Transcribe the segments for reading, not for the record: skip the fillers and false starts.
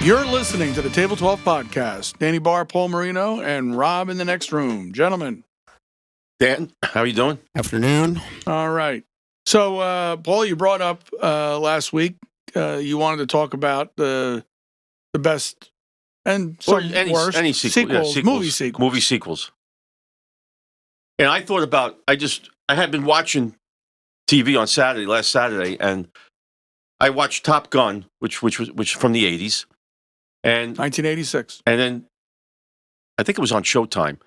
You're listening to the Table 12 podcast. Danny Barr, Paul Marino, and Rob in the next room. Gentlemen. Dan, how are you doing? Afternoon. All right. So, Paul, you brought up last week, you wanted to talk about the best and some worst sequels, movie sequels. Movie sequels. And I thought about, I had been watching TV on last Saturday, and I watched Top Gun, which from the 80s. And 1986. And then I think it was on Showtime.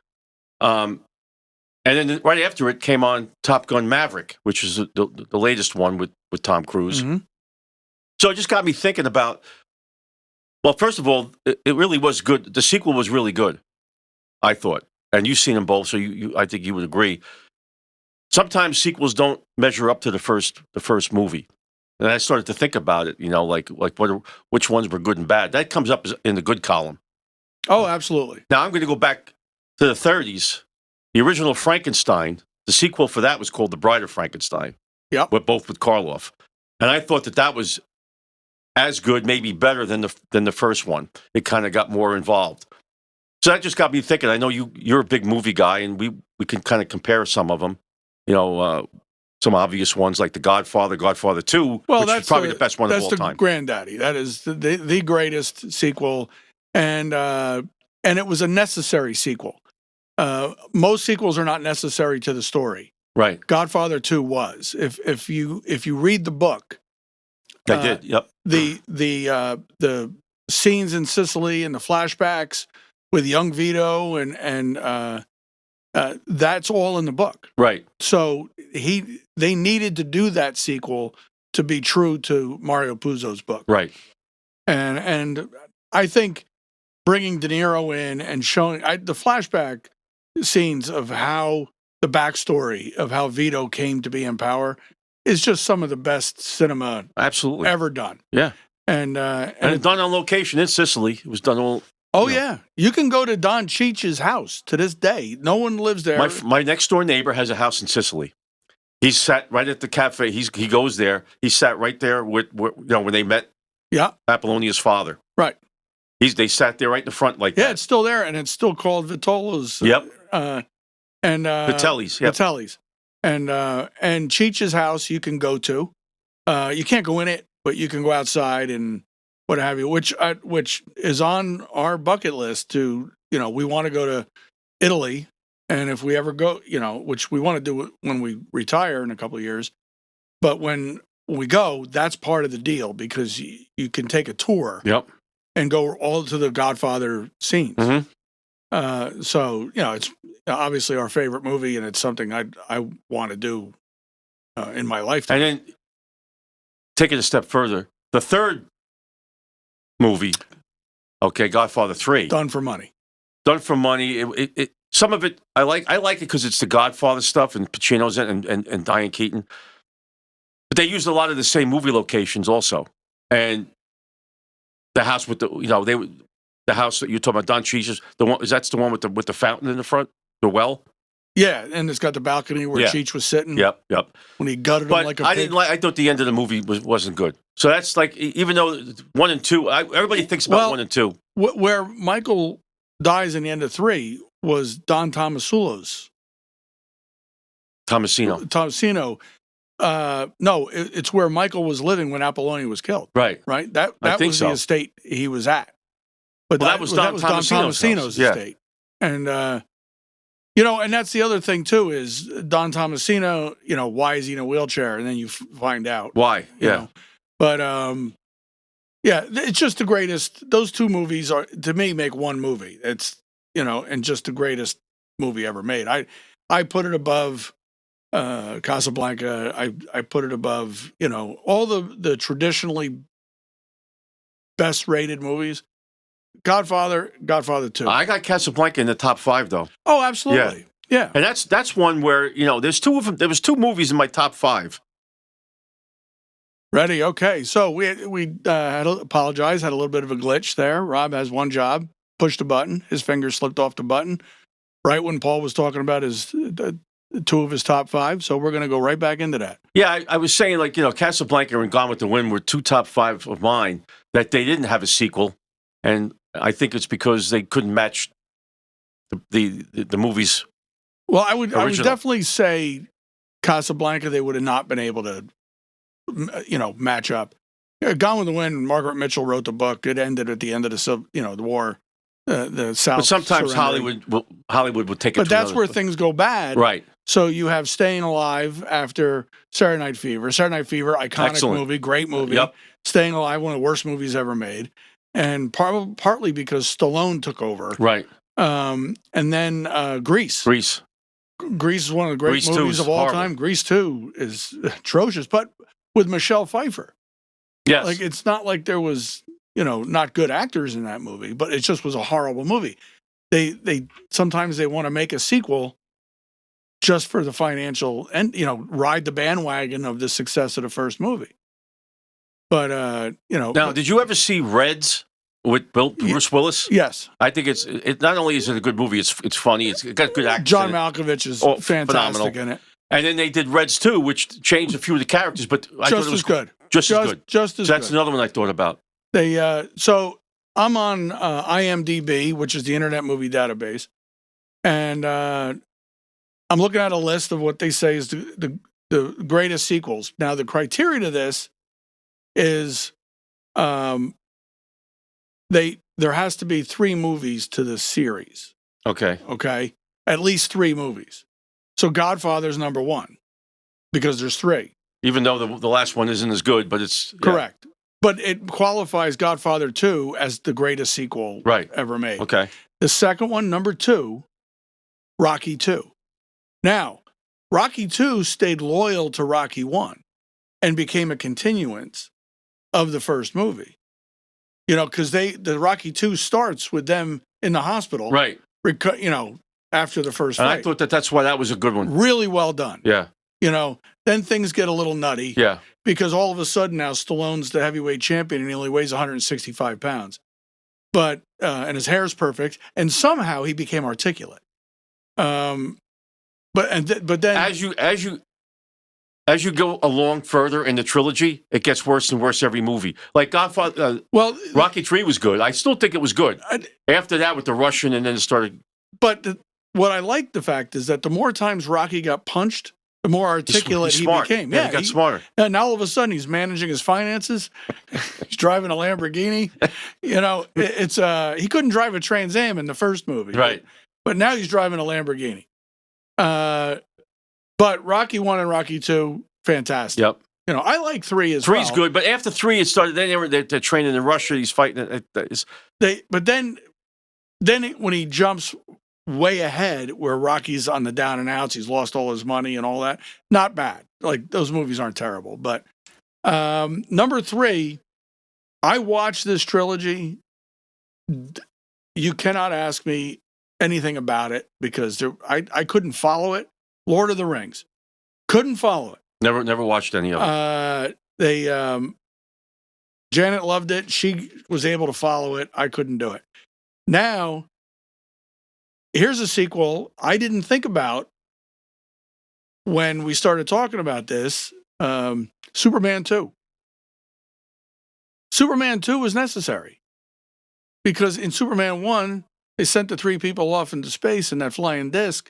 And then right after it came on Top Gun Maverick, which is the latest one with Tom Cruise. Mm-hmm. So it just got me thinking about, well, first of all, it really was good. The sequel was really good, I thought. And you've seen them both, so I think you would agree. Sometimes sequels don't measure up to the first movie. And I started to think about it, which ones were good and bad. That comes up in the good column. Oh, absolutely. Now I'm going to go back to the 30s. The original Frankenstein, the sequel for that was called The Bride of Frankenstein. Yep. Both with Karloff. And I thought that was as good, maybe better than the first one. It kind of got more involved. So that just got me thinking. I know you're a big movie guy, and we can kind of compare some of them. Some obvious ones like The Godfather, Godfather 2, which is probably the best one of all time. That's the granddaddy. That is the greatest sequel, and it was a necessary sequel. Most sequels are not necessary to the story. Right. Godfather 2 was. If you read the book, I did. Yep. The scenes in Sicily and the flashbacks with young Vito and that's all in the book. Right. So they needed to do that sequel to be true to Mario Puzo's book. Right. And I think bringing De Niro in and showing the flashback scenes of how the backstory of how Vito came to be in power is just some of the best cinema absolutely ever done. Yeah. And it's done on location in Sicily. It was done all. Oh, yeah. You can go to Don Cheech's house to this day. No one lives there. My next door neighbor has a house in Sicily. He sat right at the cafe. He goes there. He sat right there when they met Apollonia's father. Right. They sat there right in the front like that. Yeah, it's still there, and it's still called Vitolo's. Yep. Vitelli's. Yep. Vitelli's. And Cheech's house you can go to. You can't go in it, but you can go outside and what have you, which is on our bucket list to, we want to go to Italy. And if we ever go, which we want to do when we retire in a couple of years. But when we go, that's part of the deal because you can take a tour and go all to the Godfather scenes. Mm-hmm. So, it's obviously our favorite movie and it's something I want to do in my lifetime. And then take it a step further. The third movie, Godfather 3. Done for money. It some of it I like it because it's the Godfather stuff and Pacino's and Diane Keaton. But they used a lot of the same movie locations also. And the house with the house that you're talking about, Don Cheech's, that's the one with the fountain in the front, the well. Yeah, and it's got the balcony where Cheech was sitting. Yep. When he gutted him like a pig. I thought the end of the movie wasn't good. So that's like, even though 1 and 2, everybody thinks about 1 and 2. Where Michael dies in the end of 3 was Don Tomasino's. Tomasino. No, it's where Michael was living when Apollonia was killed. Right. Right? That was the estate he was at. But that was Don Tomasino's estate. And, and that's the other thing, too, is Don Tomasino, why is he in a wheelchair? And then you find out. Why? Yeah. But, it's just the greatest. Those two movies to me, make one movie. It's, and just the greatest movie ever made. I put it above Casablanca. I put it above, all the traditionally best rated movies. Godfather 2. I got Casablanca in the top 5, though. Oh, absolutely. Yeah. And that's one where, there's two of them. There was 2 movies in my top 5. Ready? Okay. So we had to apologize. Had a little bit of a glitch there. Rob has one job. Pushed a button. His finger slipped off the button right when Paul was talking about his 2 of his top 5. So we're going to go right back into that. Yeah, I was saying, Casablanca and Gone with the Wind were 2 top 5 of mine that they didn't have a sequel. and I think it's because they couldn't match the movies. Well, I would Original. definitely say Casablanca. They would have not been able to, match up. Gone with the Wind. Margaret Mitchell wrote the book. It ended at the end of the war. The South. But sometimes surrendering. Hollywood would take it. But to that's another where place. things go bad. Right. So you have Staying Alive after Saturday Night Fever. Saturday Night Fever, iconic Excellent. movie, great movie. Yep. Staying Alive, one of the worst movies ever made, and partly because Stallone took over. Right. And then Grease. Grease. Grease is one of the great Grease 2 movies is of all horrible. time. Grease 2 is atrocious, but with Michelle Pfeiffer. Yes. Like, it's not like there was, not good actors in that movie, but it just was a horrible movie. They sometimes they want to make a sequel just for the financial and, ride the bandwagon of the success of the first movie. But, Now, did you ever see Reds with Bruce Willis? yes. I think it not only is it a good movie, it's funny. It's got good actors. John in it. Malkovich is Oh, fantastic phenomenal. in it. And then they did Reds 2, which changed a few of the characters, but I thought Just it was as good. Just as good. Just as So that's good. another one I thought about. So I'm on IMDb, which is the Internet Movie Database, and I'm looking at a list of what they say is the greatest sequels. Now, the criteria to this is there has to be 3 movies to the series. Okay. Okay, at least 3 movies. So Godfather's number 1 because there's 3. Even though the last one isn't as good, but it's Correct. But it qualifies Godfather 2 as the greatest sequel Right. ever made. Okay. The second one, number 2, Rocky 2. Now, Rocky 2 stayed loyal to Rocky 1 and became a continuance of the first movie. Because the Rocky 2 starts with them in the hospital. Right. After the first And fight. I thought that's why that was a good one. Really well done. Yeah. Then things get a little nutty. Yeah. Because all of a sudden now Stallone's the heavyweight champion and he only weighs 165 pounds. But, and his hair's perfect. And somehow he became articulate. But then As you go along further in the trilogy, it gets worse and worse every movie. Like Godfather, Rocky 3 was good. I still think it was good. After that, with the Russian, and then it started. But what I like the fact is that the more times Rocky got punched, the more articulate he's he smart. became. Yeah, he got smarter. And now all of a sudden he's managing his finances. He's driving a Lamborghini. It's he couldn't drive a Trans Am in the first movie, Right. But now he's driving a Lamborghini. But Rocky 1 and Rocky 2, fantastic. Yep. I like 3 as well. 3's good, but after 3, it started. Then they're training in Russia. He's fighting. But then when he jumps way ahead, where Rocky's on the down and outs, he's lost all his money and all that. Not bad. Like, those movies aren't terrible. But number 3, I watched this trilogy. You cannot ask me anything about it because I couldn't follow it. Lord of the Rings, couldn't follow it. Never watched any of it. Janet loved it. She was able to follow it. I couldn't do it. Now, here's a sequel I didn't think about when we started talking about this. Superman 2. Superman 2 was necessary because in Superman 1, they sent the 3 people off into space in that flying disc.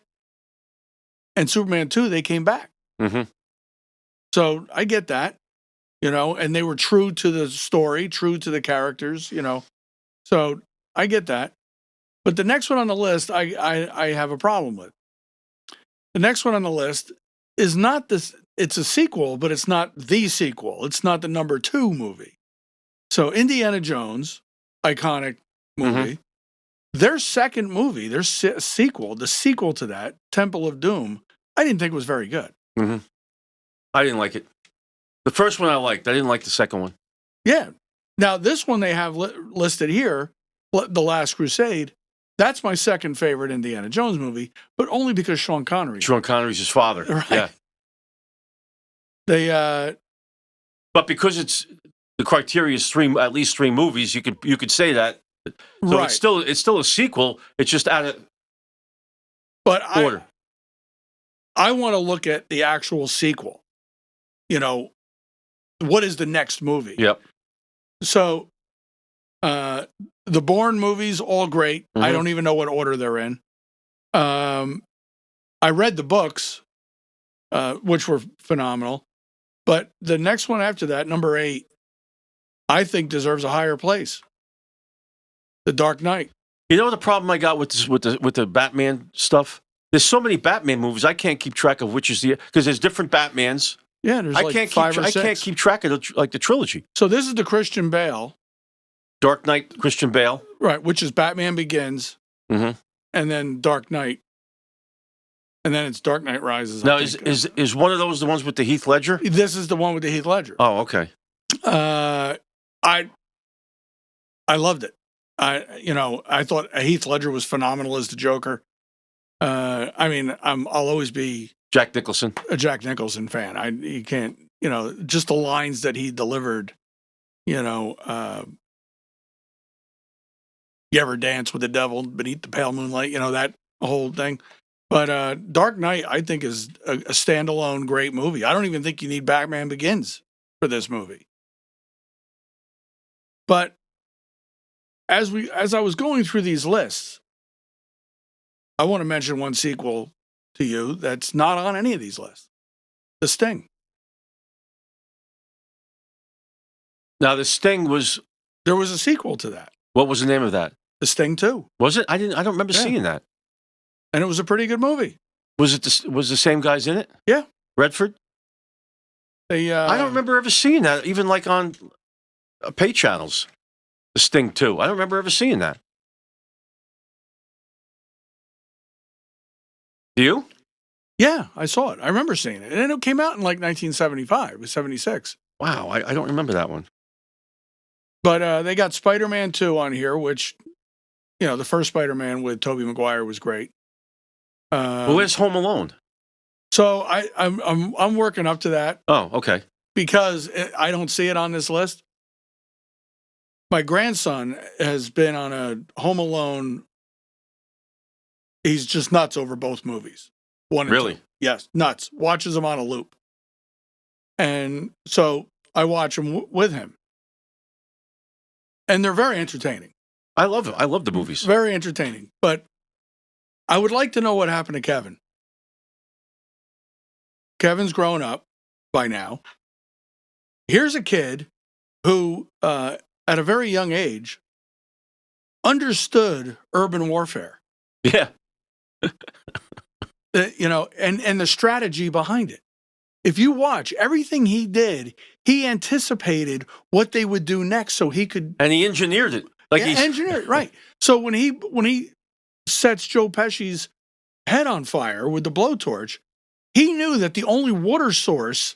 And Superman 2, they came back. Mm-hmm. So I get that, and they were true to the story, true to the characters, So I get that. But the next one on the list, I have a problem with. The next one on the list is not this. It's a sequel, but it's not the sequel. It's not the number 2 movie. So Indiana Jones, iconic movie. Their second movie, their sequel, the sequel to that, Temple of Doom, I didn't think was very good. Mm-hmm. I didn't like it. The first one I liked. I didn't like the second one. Yeah. Now, this one they have listed here, The Last Crusade. That's my second favorite Indiana Jones movie, but only because Sean Connery. Sean Connery's his father. Right. Yeah. But because the criteria is at least 3 movies, you could say that. So right. it's still a sequel. It's just out of order. I want to look at the actual sequel. What is the next movie? Yep. So The Bourne movies, all great. I Mhm. don't even know what order they're in. I read the books, which were phenomenal. But the next one after that, number 8, I think deserves a higher place. The Dark Knight. You know the problem I got with this, with the Batman stuff? There's so many Batman movies, I can't keep track of which is the, because there's different Batmans. Yeah, there's I like can't 5 keep or 6. I can't keep track of the trilogy. So this is the Christian Bale, Dark Knight, Christian Bale. right? Which is Batman Begins, Mhm. and then Dark Knight, and then it's Dark Knight Rises. I Now think. is one of those the ones with the Heath Ledger? This is the one with the Heath Ledger. Oh, okay. I loved it. I thought Heath Ledger was phenomenal as the Joker. I mean, I'll always be Jack Nicholson. a Jack Nicholson fan. You can't, just the lines that he delivered. You ever dance with the devil beneath the pale moonlight? That whole thing. But Dark Knight, I think, is a standalone great movie. I don't even think you need Batman Begins for this movie. But as I was going through these lists, I want to mention one sequel to you that's not on any of these lists. The Sting. Now the Sting was, There was a sequel to that. what was the name of that? The Sting 2. Was it? I don't remember Yeah. seeing that. And it was a pretty good movie. Was the same guys in it? Yeah. Redford? They, I don't remember ever seeing that, even like on pay channels. The Sting 2. I don't remember ever seeing that. Do you? Yeah, I saw it. I remember seeing it. And it came out in like 1975. It was 76. Wow, I don't remember that one. But they got Spider-Man 2 on here, which, the first Spider-Man with Tobey Maguire was great. Well, where's Home Alone? So I'm working up to that Oh, okay. because I don't see it on this list. My grandson has been on a Home Alone. He's just nuts over both movies. One and Really? two. Yes, nuts. Watches them on a loop. And so I watch them with him. And they're very entertaining. I love it. I love the movies. Very entertaining. But I would like to know what happened to Kevin. Kevin's grown up by now. Here's a kid who, at a very young age, understood urban warfare. Yeah. And the strategy behind it. If you watch everything he did, he anticipated what they would do next, so he could And he engineered it. Like he's engineer it, right. So when he sets Joe Pesci's head on fire with the blowtorch, he knew that the only water source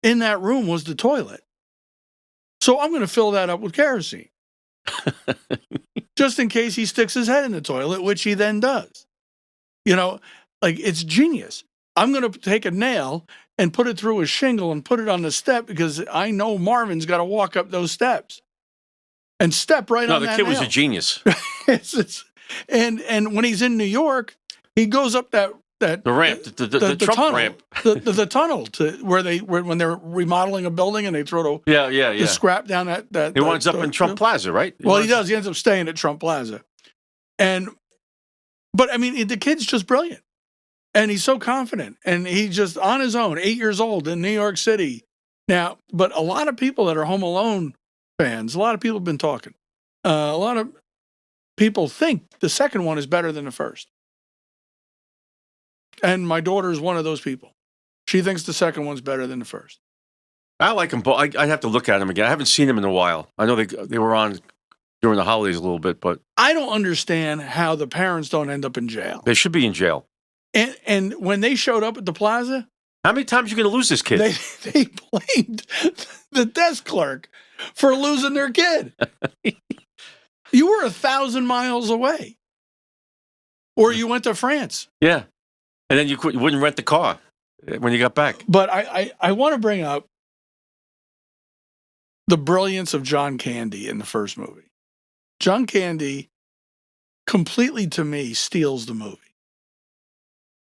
in that room was the toilet. So I'm going to fill that up with kerosene, just in case he sticks his head in the toilet, which he then does. It's genius. I'm going to take a nail and put it through a shingle and put it on the step because I know Marvin's got to walk up those steps and step right No, on the that kid was nail. a genius. And when he's in New York, he goes up that The ramp, the Trump tunnel, ramp. the tunnel to when they're remodeling a building and they throw Yeah. the scrap down that. He winds up in Trump Plaza, right? Well, he does. He ends up staying at Trump Plaza, but I mean, the kid's just brilliant. And he's so confident, and he's just on his own, 8 years old in New York City. Now, but a lot of people that are Home Alone fans, a lot of people have been talking. A lot of people think the second one is better than the first. And my daughter is one of those people. She thinks the second one's better than the first. I like them both. I have to look at them again. I haven't seen them in a while. I know they were on during the holidays a little bit, but I don't understand how the parents don't end up in jail. they should be in jail. And when they showed up at the plaza, How many times are you going to lose this kid? they blamed the desk clerk for losing their kid. You were 1,000 miles away. Or you went to France. Yeah. And then you wouldn't rent the car when you got back. But I want to bring up the brilliance of John Candy in the first movie. John Candy completely, to me, steals the movie.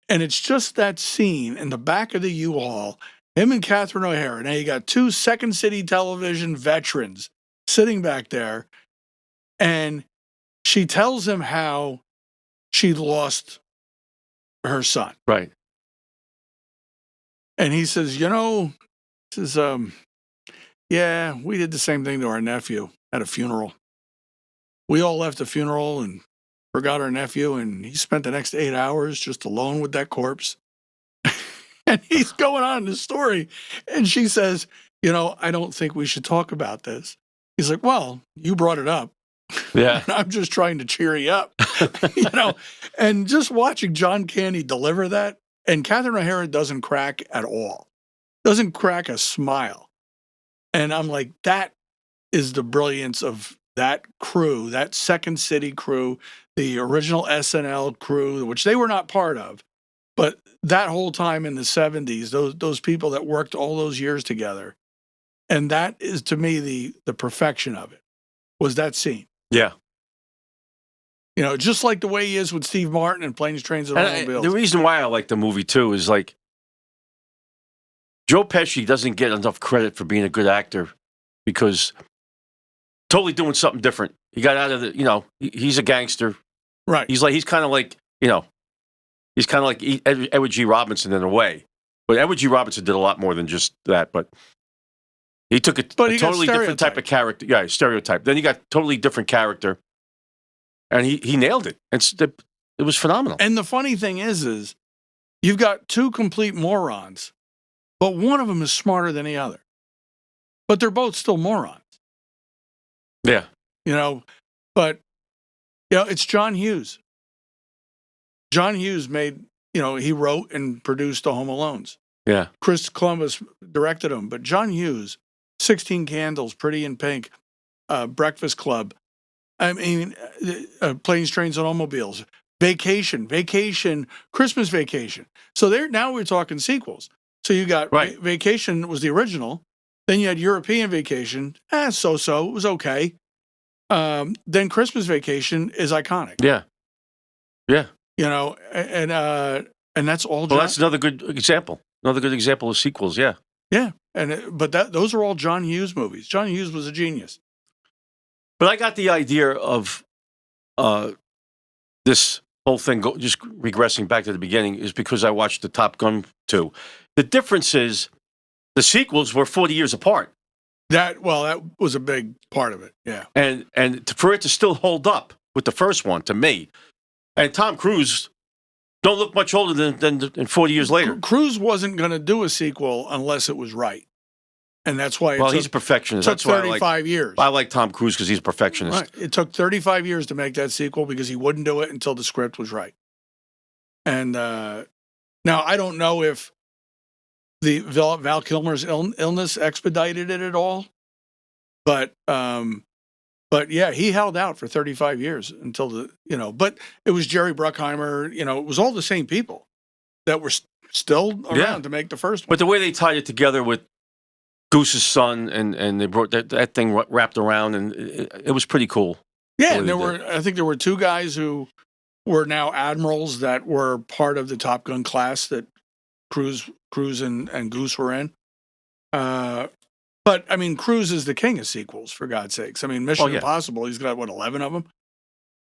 And it's just that scene in the back of the U-Haul, him and Catherine O'Hara. Now you got 2 Second City television veterans sitting back there, and she tells him how she lost her son. Right. And he says, yeah, we did the same thing to our nephew at a funeral. We all left the funeral and forgot our nephew, and he spent the next 8 hours just alone with that corpse. And he's going on in the story. And she says, I don't think we should talk about this. He's like, well, you brought it up. Yeah. And I'm just trying to cheer you up, and just watching John Candy deliver that. And Catherine O'Hara doesn't crack at all, doesn't crack a smile. And I'm like, that is the brilliance of that crew, that Second City crew, the original SNL crew, which they were not part of. But that whole time in the 70s, those people that worked all those years together, and that is to me the perfection of it, was that scene. Yeah. Just like the way he is with Steve Martin and Planes, Trains, and And Automobiles. the reason why I like the movie too is like Joe Pesci doesn't get enough credit for being a good actor because totally doing something different. He got out of the, he's a gangster. Right. He's kind of like Edward G. Robinson in a way. But Edward G. Robinson did a lot more than just that. But he took a totally different type of character. Yeah, stereotype. Then he got totally different character. And he nailed it. And it was phenomenal. And the funny thing is you've got two complete morons, but one of them is smarter than the other. But they're both still morons. Yeah. But it's John Hughes. John Hughes made, he wrote and produced the Home Alones. Yeah. Chris Columbus directed them, but John Hughes, 16 Candles, Pretty in Pink, Breakfast Club, Planes, Trains, and Automobiles, Vacation, Christmas Vacation. So now we're talking sequels. So you got right. Vacation was the original. Then you had European Vacation. So-so. It was okay. Then Christmas Vacation is iconic. Yeah. Yeah. And that's all. Well, that's another good example. Another good example of sequels. Yeah. Yeah. But those are all John Hughes movies. John Hughes was a genius. But I got the idea of this whole thing just regressing back to the beginning is because I watched the Top Gun 2. The difference is the sequels were 40 years apart. That was a big part of it. Yeah. And for it to still hold up with the first one, to me, and Tom Cruise don't look much older than 40 years later. Cruise wasn't going to do a sequel unless it was right. And that's why he's a perfectionist. It took 35 years. I like Tom Cruise because he's a perfectionist. Right. It took 35 years to make that sequel because he wouldn't do it until the script was right. And now I don't know if the Val Kilmer's illness expedited it at all, but yeah, he held out for 35 years until but it was Jerry Bruckheimer, it was all the same people that were still around to make the first one. But the way they tied it together with Goose's son and they brought that thing wrapped around, and it was pretty cool. Yeah, and I think there were two guys who were now admirals that were part of the Top Gun class that Cruise and Goose were in. But I mean, Cruise is the king of sequels, for God's sakes. I mean, Mission Impossible, he's got 11 of them.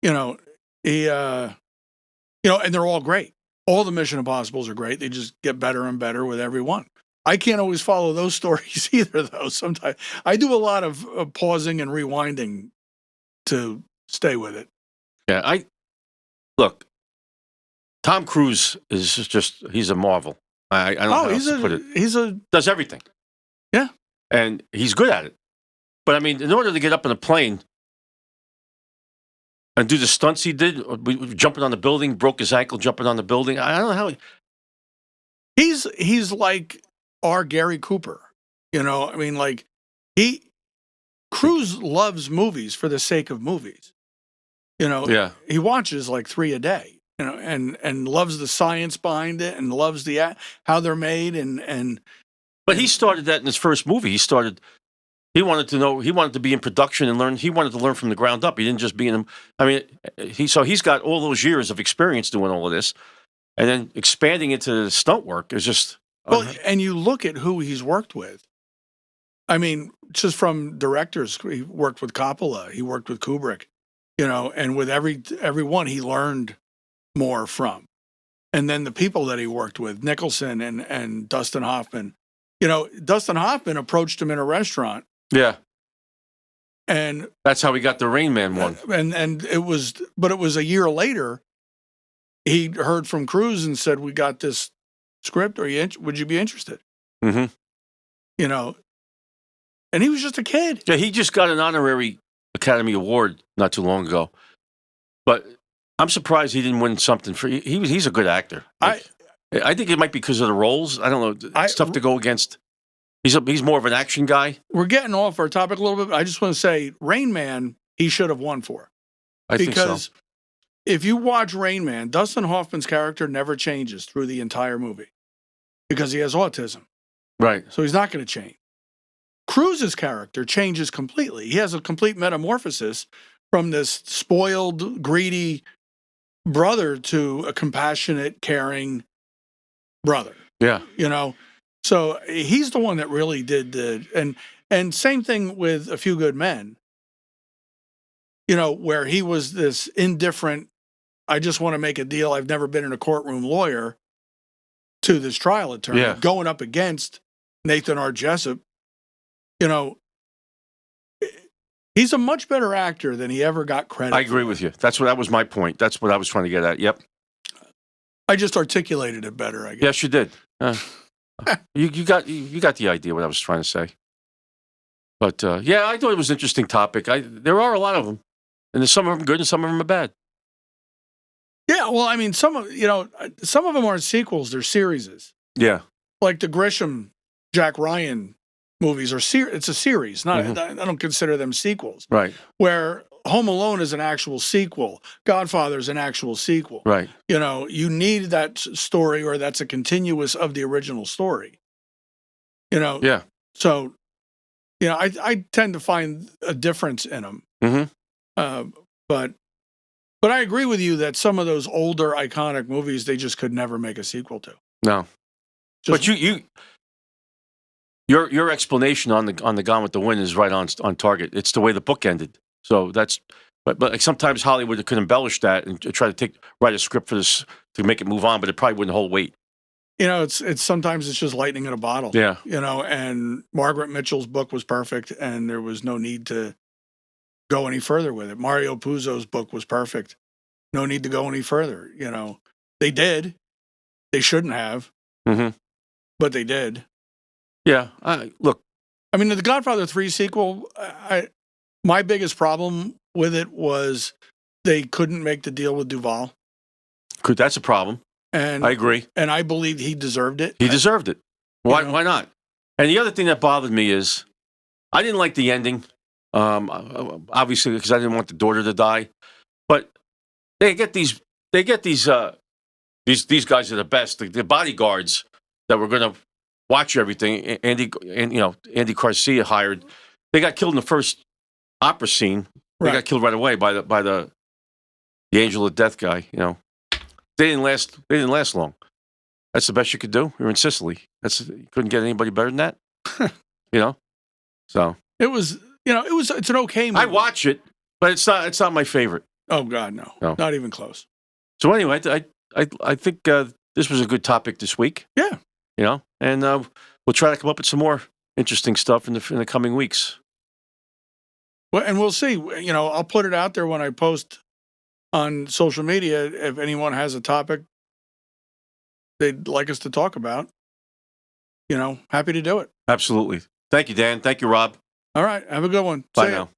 And they're all great. All the Mission Impossibles are great. They just get better and better with every one. I can't always follow those stories either, though. Sometimes I do a lot of pausing and rewinding to stay with it. Yeah, look. Tom Cruise is he's a marvel. I don't know how else to put it. Does everything. Yeah. And he's good at it. But I mean, in order to get up in a plane and do the stunts he did, jumping on the building, broke his ankle jumping on the building. I don't know how he's like our Gary Cooper. I mean, like Cruise loves movies for the sake of movies. He watches like 3 a day. And loves the science behind it, and loves how they're made, and. But he started that in his first movie. He wanted to know. He wanted to be in production and learn. He wanted to learn from the ground up. He didn't just be in. I mean, he's got all those years of experience doing all of this, and then expanding into stunt work is just. Well, and you look at who he's worked with. I mean, just from directors, he worked with Coppola. He worked with Kubrick. and with every one he learned more from. And then the people that he worked with, Nicholson and Dustin Hoffman. Dustin Hoffman approached him in a restaurant, Yeah. and That's how we got the Rain Man one. and it was a year later. He heard from Cruise and said, "We got this script. Would you be interested?" Mm-hmm. And he was just a kid. Yeah, he just got an honorary Academy Award not too long ago. But I'm surprised he didn't win something for. He's a good actor. I think it might be because of the roles. I don't know. It's tough to go against. He's more of an action guy. We're getting off our topic a little bit, but I just want to say, Rain Man, he should have won for. I think so. Because if you watch Rain Man, Dustin Hoffman's character never changes through the entire movie because he has autism. Right. So he's not going to change. Cruise's character changes completely. He has a complete metamorphosis from this spoiled, greedy brother to a compassionate, caring brother. Yeah. So he's the one that really did and same thing with A Few Good Men, where he was this indifferent, I just want to make a deal, I've never been in a courtroom lawyer, to this trial attorney going up against Nathan R. Jessup. He's a much better actor than he ever got credit. I agree with you. That was my point. That's what I was trying to get at. Yep. I just articulated it better, I guess. Yes, you did. You got the idea what I was trying to say. But I thought it was an interesting topic. There are a lot of them, and there's some of them good and some of them are bad. Yeah, well, I mean, some of them aren't sequels; they're series. Yeah, like the Grisham, Jack Ryan movies are it's a series. I don't consider them sequels. Right. Where Home Alone is an actual sequel. Godfather is an actual sequel. Right. You need that story, or that's a continuous of the original story. Yeah. So, I tend to find a difference in them. Mm-hmm. But I agree with you that some of those older iconic movies, they just could never make a sequel to. No. But your explanation on the Gone with the Wind is right on target. It's the way the book ended. So that's, but like sometimes Hollywood could embellish that and try to write a script for this to make it move on, but it probably wouldn't hold weight. It's sometimes it's just lightning in a bottle. Yeah. And Margaret Mitchell's book was perfect, and there was no need to go any further with it. Mario Puzo's book was perfect. No need to go any further. They did. They shouldn't have, but they did. Yeah. Look. I mean, the Godfather 3 sequel, my biggest problem with it was they couldn't make the deal with Duvall. That's a problem. And I agree. And I believed he deserved it. He deserved it. Why not? And the other thing that bothered me is I didn't like the ending, obviously, because I didn't want the daughter to die. But they get these guys are the best, the bodyguards that were going to watch everything. Andy Garcia hired. They got killed in the first opera scene. They got killed right away by the Angel of Death guy. They didn't last long. That's the best you could do. You're in Sicily. You couldn't get anybody better than that. So it was. It's an okay movie. I watch it, but it's not my favorite. Oh God, no, not even close. So anyway, I think this was a good topic this week. Yeah. And we'll try to come up with some more interesting stuff in the coming weeks. Well, and we'll see. I'll put it out there when I post on social media if anyone has a topic they'd like us to talk about. Happy to do it. Absolutely. Thank you, Dan. Thank you, Rob. All right. Have a good one. Bye See ya. now.